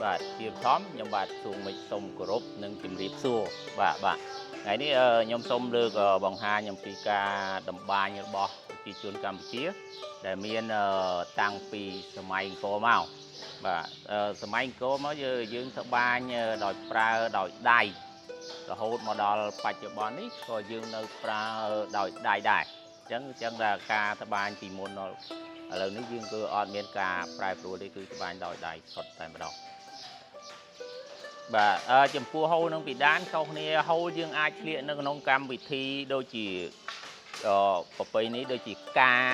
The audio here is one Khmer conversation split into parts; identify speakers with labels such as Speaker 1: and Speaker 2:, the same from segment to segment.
Speaker 1: បាទជាបឋមខ្ញុំបាទសួងមិចសូមគោរពនិងជម្រាបសួរបាទថ្ងៃនេះខ្ញុំសូមលើកបង្ហាញអំពីការតម្បាញរបស់ប្រជាជនកម្ពុជាដែលមានតាំងពីសម័យអង្គរមកបាទសម័យអង្គរមកយើងត្បាញដោយប្រើដោយដៃរហូតមកដល់បច្ចុប្បន្ននេះក៏យើងនៅប្រើដោយដៃដែរអញ្ចឹងថាការត្បាញពីមុនដល់ឥឡូវនេះយើងគឺអត់មានការប្រែប្រួលទេគឺត្បាញដោយដៃសុទ្ធតែម្ដងបាទចំពោះហូលនឹងពីដានខុសគ្នាហូលយើងអាចឆ្លៀកនៅក្នុងកម្មវិធីដូចជាប្រពៃណីដូចជាការ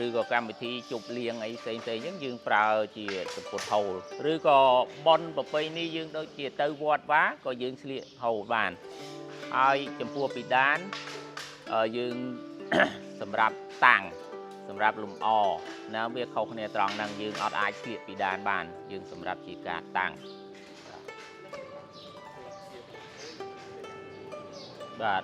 Speaker 1: ឬក៏កម្មវិធីជប់លៀងអីផ្សេងៗអញ្ចឹងយើងប្រើជាសំពត់ហូលឬក៏បន់ប្រពៃណីយើងដូចជាទៅវត្តវាក៏យើងឆ្លៀកហូលបានហើយចំពោះពីដានយើងសម្រាប់តាំងសម្រាប់លំអណាវាខុសគ្នាត្រង់ហ្នឹងយើងអត់អាចឆ្លៀកពីដានបានយើងសម្រាប់ជាការតាំងបាទ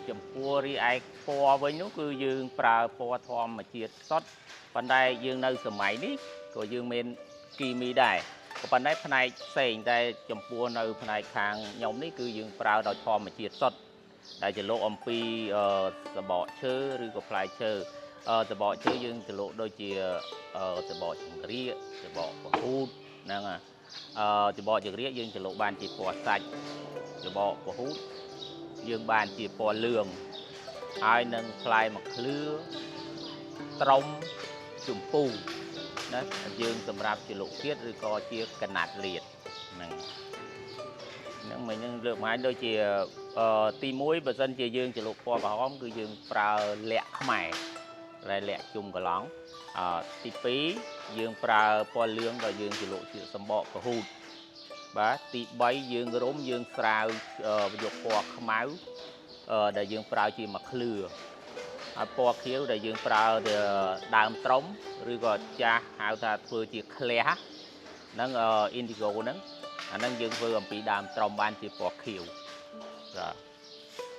Speaker 1: ចំពោះរីឯពណ៌វិញនោះគឺយើងប្រើពណ៌ធម្មជាតិសុទ្ធប៉ុន្តែយើងនៅសម័យនេះក៏យើងមានគីមីដែរក៏ប៉ុន្តែផ្នែកផ្សេងតែចំពោះនៅផ្នែកខាងខ្ញុំនេះគឺយើងប្រើដោយធម្មជាតិសុទ្ធដែលជាលោកអំពីសបកឈើឬក៏ផ្លែឈើសបកឈើយើងចលក់ដូចជាសបកចង្រៀកសបកពហូតហ្នឹងសបកចង្រៀកយើងចលក់បានជាពណ៌សាច់សបកពហូតយើងបានជាពណ៌លឿងហើយនឹងផ្លែមៈឃ្លឿត្រុំជម្ពូណាយើងសម្រាប់ជាលោកទៀតឬក៏ជាកណាត់លាតហ្នឹងមិញនឹងលើកមកដូចជាទី1បើសិនជាយើងចលក់ពណ៌ក្រហមគឺយើងប្រើលក្ខខ្មែរដែលលក្ខជុំកន្លងទី2យើងប្រើពណ៌លឿងដល់យើងចលក់ជាសម្បកពហូតបាទទី3យើងរុំយើងស្រាវយកពណ៌ខ្មៅដែលយើងប្រើជាមៈឃ្លឿហើយពណ៌ខៀវដែលយើងប្រើដើមត្រុំឬក៏ចាស់ហៅថាធ្វើជាក្លះហ្នឹងអ៊ីនឌីហ្គោហ្នឹងអាហ្នឹងយើងធ្វើអំពីដើមត្រុំបានជាពណ៌ខៀវបាទ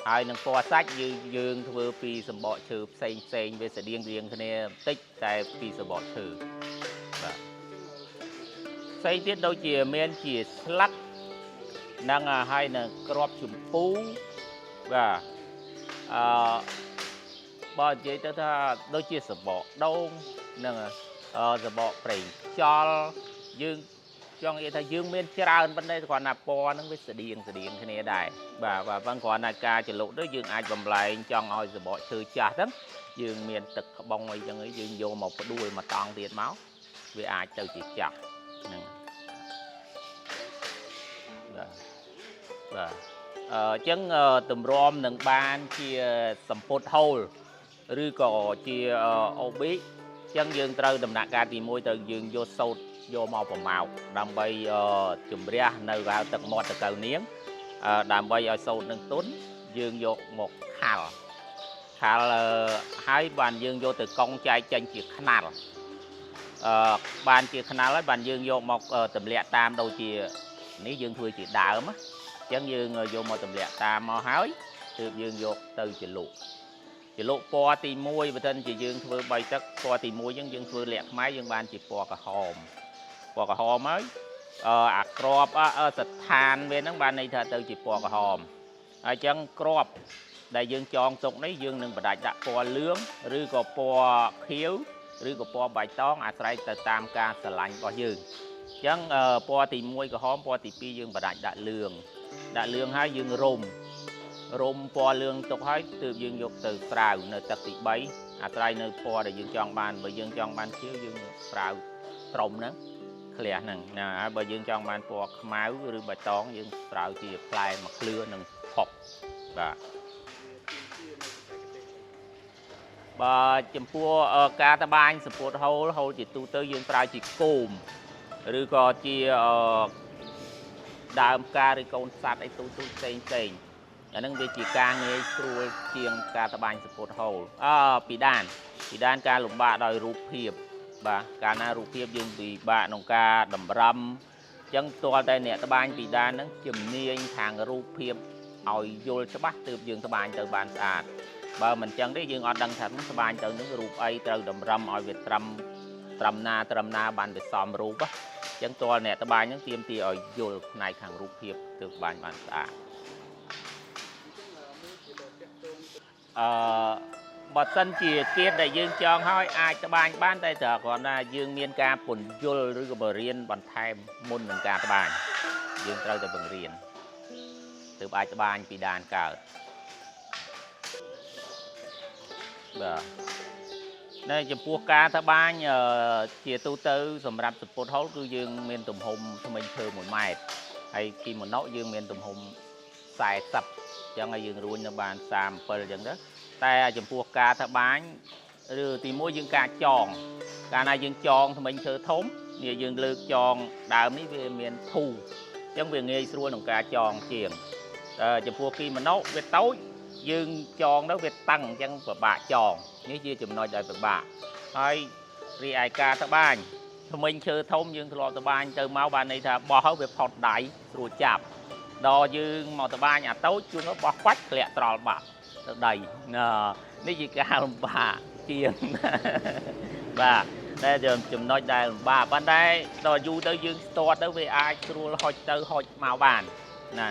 Speaker 1: ហើយនឹងពណ៌សាច់យើងធ្វើពីសម្បកឈើផ្សេងវាស្តៀងគ្នាបន្តិចតែពីសម្បកឈើបាទផ្សេងទៀតដូចជាមានជាស្លឹកនិងហើយនឹងគ្រាប់ជម្ពូបាទបើនិយាយទៅថាដូចជាសបកដូងនិងសបកប្រេងខ្យល់យើងចង់និយាយថាយើងមានច្រើនប៉ុន្តែគ្រាន់តែពណ៌ហ្នឹងវាស្តៀងគ្នាដែរបាទប៉ុន្តែគ្រាន់តែការចលុកទៅយើងអាចបំលែងចង់ឲ្យសបកឈើចាស់ហ្នឹងយើងមានទឹកក្បុងអីចឹងយើងយកមកផ្ដួលមកតង់ទៀតមកវាអាចទៅជាចាស់ហ្នឹងបាទអញ្ចឹងទម្រាំនឹងបានជាសម្ពុតហូលឬក៏ជាអូប៊ីអញ្ចឹងយើងត្រូវដំណាក់កាលទី1ត្រូវយើងយកសូត្រយកមកប្រម៉ោកដើម្បីជំរះនៅកៅទឹកមាត់តកៅនាងដើម្បីឲ្យសូត្រនឹងទន់យើងយកមកខាល់ហើយបានយើងយកទៅកង់ចែកចេញជាខ្នាល់បានជាខ្នាល់ហើយបានយើងយកមកទម្លាក់តាមដូចជានេះយើងធ្វើជាដើមអញ្ចឹងយើងយកមកទម្លាក់តាមមកហើយទើបយើងយកទៅចលក់ពណ៌ទី1បើមិនជាយើងធ្វើ3ទឹកពណ៌ទី1អញ្ចឹងយើងធ្វើលក្ខខ្មែរយើងបានជាពណ៌ក្រហមហើយអាក្របស្ថានវាហ្នឹងបានន័យថាទៅជាពណ៌ក្រហមហើយអញ្ចឹងក្របដែលយើងចងទុកនេះយើងនឹងបដាច់ដាក់ពណ៌លឿងឬក៏ពណ៌ខៀវឬក៏ពណ៌បៃតងអាស្រ័យទៅតាមការស្រឡាញ់របស់យើងអញ្ចឹងពណ៌ទី1ក្រហមពណ៌ទី2យើងបដាច់ដាក់លឿងហើយយើងរុំពណ៌លឿងទុកហើយទើបយើងយកទៅស្រាវនៅទឹកទី3អាស្រ័យនៅពណ៌ដែលយើងចង់បានបើយើងចង់បានខៀវយើងស្រាវត្រុំហ្នឹងក្លះហ្នឹងណាហើយបើយើងចង់បានពណ៌ខ្មៅឬបៃតងយើងស្រាវជាផ្លែមៈឃ្លឿនិងផុកបាទចំពោះការត្បាញសម្ពុតហូលជាទូទៅយើងប្រើជាគោមឬក៏ជាដើមផ្កាឬកូនសត្វអីទូផ្សេងអាហ្នឹងវាជាការងាយស្រួលជាងការត្បាញសម្ពុតហូលពីដានការលំបាកដោយរូបភាពបាទកាលណារូបភាពយើងពិបាកក្នុងការតម្រឹមអញ្ចឹងទាល់តែអ្នកត្បាញពីដានហ្នឹងជំនាញខាងរូបភាពឲ្យយល់ច្បាស់ទើបយើងត្បាញទៅបានស្អាតបើមិនអញ្ចឹងទេយើងអត់ដឹងថាត្បាញទៅនឹងរូបអីត្រូវតម្រឹមឲ្យវាត្រឹមណាបានវាសមរូប ចឹងទាល់អ្នកត្បាញហ្នឹងទៀមទីឲ្យយល់ផ្នែកខាងរូបភាពទើបបាញបានស្អាតបើសិនជាគៀបដែលយើងចងហើយអាចត្បាញបានតែគ្រាន់តែយើងមានការពន្យល់ឬក៏បរៀនបន្ថែមមុននឹងការត្បាញយើងត្រូវតែបង្រៀនទើបអាចត្បាញពីដានកើតបាទនៅចំពោះការត្បាញជាទូទៅសម្រាប់សពុតហុលគឺយើងមានទំហំធ្មេញឈើ1ម៉ែត្រហើយគីម៉ូណូយើងមានទំហំ40អញ្ចឹងហើយយើងរួញនៅបាន37អញ្ចឹងទៅតែចំពោះការត្បាញឬទី1យើងការចងកាលណាយើងចងធ្មេញឈើធំនេះយើងលើកចងដើមនេះវាមានធូរអញ្ចឹងវាងាយស្រួលក្នុងការចងជាងចំពោះគីម៉ូណូវាតូចយើងចងទៅវាតឹងអញ្ចឹងពិបាកចងនេះជាចំណុចដែលពិបាកហើយរីឯការត្បាញធ្មេញឈើធំយើងធ្លាប់ត្បាញទៅមកបានន័យថាបោះហើយវាផុតដៃស្រួលចាប់ដល់យើងមកត្បាញអាតូចជួនបោះខ្វាច់ធ្លាក់ត្រល់បាត់ទៅដីនេះជាការលំបាកជាងបាទតែចំណុចដែលលំបាកប៉ុន្តែដល់យូរទៅយើងស្ទាត់ទៅវាអាចស្រួលហុចទៅហុចមកបានណា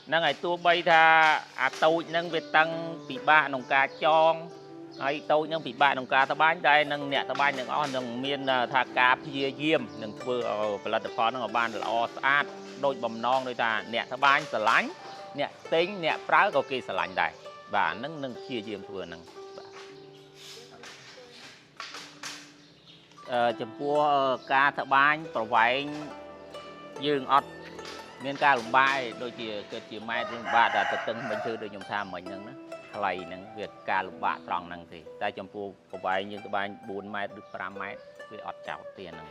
Speaker 1: ហ្នឹងហើយទោះបីថាអាតូចហ្នឹងវាតឹងពិបាកក្នុងការចងហើយតូចហ្នឹងពិបាកក្នុងការត្បាញតែនឹងអ្នកត្បាញទាំងអស់នឹងមានថាការព្យាយាមនឹងធ្វើឲ្យផលិតផលហ្នឹងឲ្យបានល្អស្អាតដូចបំណងដោយថាអ្នកត្បាញស្រឡាញ់អ្នកទិញអ្នកប្រើក៏គេស្រឡាញ់ដែរបាទហ្នឹងនឹងព្យាយាមធ្វើហ្នឹងបាទចំពោះការត្បាញប្រវែងយើងអត់មានការលំបាកដូចជាគិតជាម៉ែត្រលំបាកតែទៅតឹងមិញធ្វើដូចខ្ញុំថាមិញហ្នឹងណាខ្លីហ្នឹងវាការលំបាកត្រង់ហ្នឹងទេតែចំពោះប្រវែងយើងត្បាញ4ម៉ែត្រឬ5ម៉ែត្រវាអត់ចោលទៀតហ្នឹង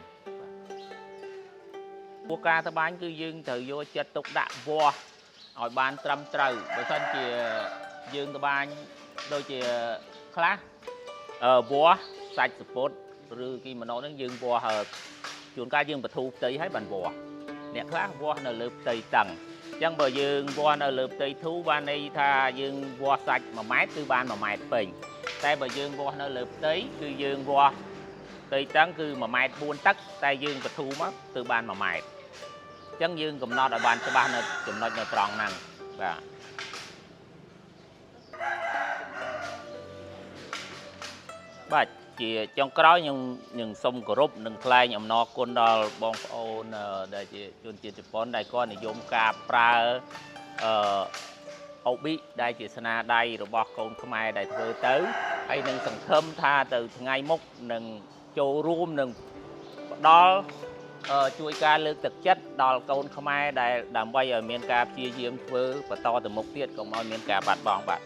Speaker 1: ពួកការត្បាញគឺយើងត្រូវយកចិត្តទុកដាក់វាស់ឲ្យបានត្រឹមត្រូវបើមិនជាយើងត្បាញដូចជាខ្លះវាស់សាច់សពុតឬគីម៉ូណូហ្នឹងយើងវាស់ជួនកាលយើងបធូរផ្ទៃឲ្យបានវាស់អ្នកខ្លះវាស់នៅលើផ្ទៃតឹងអញ្ចឹងបើយើងវាស់នៅលើផ្ទៃធូរបានន័យថាយើងវាស់សាច់1ម៉ែត្រគឺបាន1ម៉ែត្រពេញតែបើយើងវាស់នៅលើផ្ទៃគឺយើងវាស់ផ្ទៃតឹងគឺ1ម៉ែត្រ4ទឹកតែយើងបធូរមកគឺបាន1ម៉ែត្រអញ្ចឹងយើងកំណត់ឲ្យបានច្បាស់នៅចំណុចនៅត្រង់ហ្នឹងបាទបាទជាចុងក្រោយខ្ញុំសូមគោរពនិងថ្លែងអំណរគុណដល់បងប្អូនដែលជាជនជាតិជប៉ុនដែលគាត់និយមការប្រើអូប៊ីដែលជាស្នាដៃរបស់កូនខ្មែរដែលធ្វើទៅហើយនឹងសង្ឃឹមថាទៅថ្ងៃមុខនឹងចូលរួមនឹងផ្ដល់ជួយការលើកទឹកចិត្តដល់កូនខ្មែរដែលដើម្បីឲ្យមានការព្យាយាមធ្វើបន្តទៅមុខទៀតកុំឲ្យមានការបាត់បង់បាទ